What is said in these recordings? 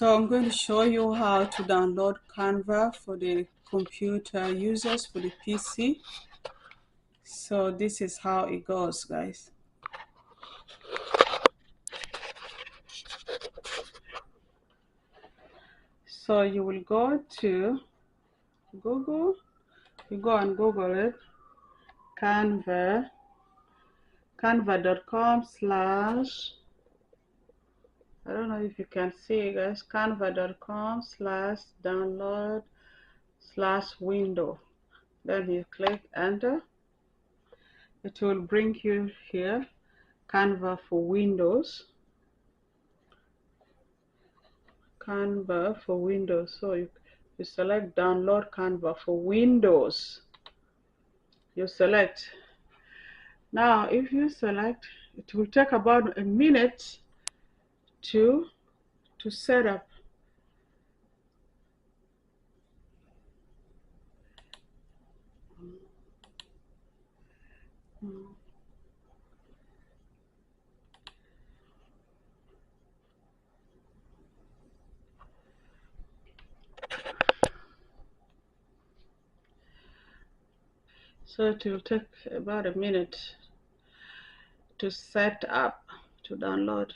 So I'm going to show you how to download Canva for the computer users, for the PC. So this is how it goes, guys. So you will go to Google, you go and Google it, Canva, canva.com/ I don't know if you can see, guys, canva.com/download/window. Then you click enter. It will bring you here, Canva for Windows. Canva for Windows. So you select download Canva for Windows. You select. Now if you select, it will take about a minute to set up. So it will take about a minute to set up, to download.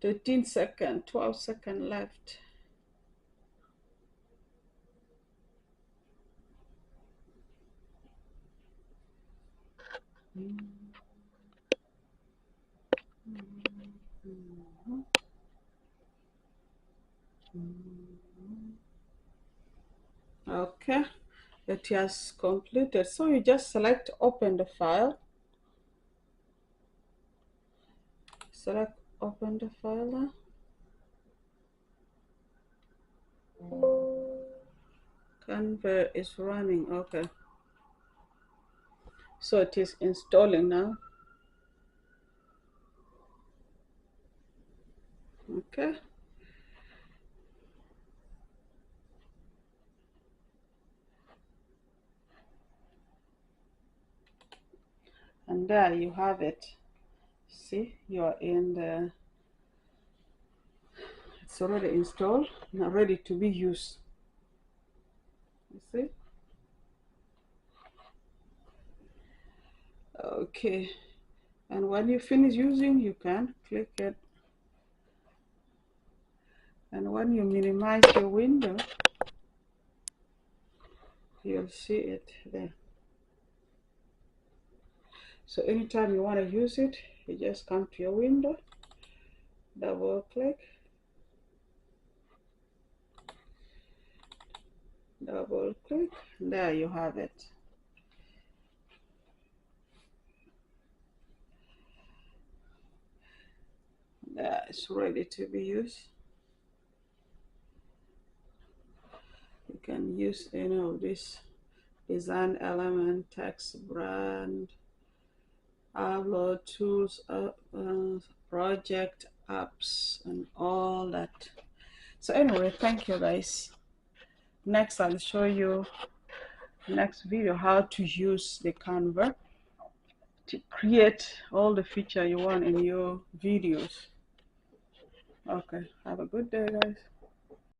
Thirteen seconds, 12 seconds left. Okay, it has completed. So you just select open the file. Select open the file. Canva is running. Okay, so it is installing now. Okay, and there you have it. See, you're in the, it's already installed, now ready to be used. You see? Okay, and when you finish using, you can click it, and when you minimize your window, you'll see it there. So anytime you want to use it, you just come to your window, double click, and there you have it. There, it's ready to be used. You can use any of this design element, text, brand, upload tools, project, apps, and all that. So anyway, thank you guys. Next I'll show you, next video, how to use the Canva to create all the feature you want in your videos. Okay, have a good day, guys.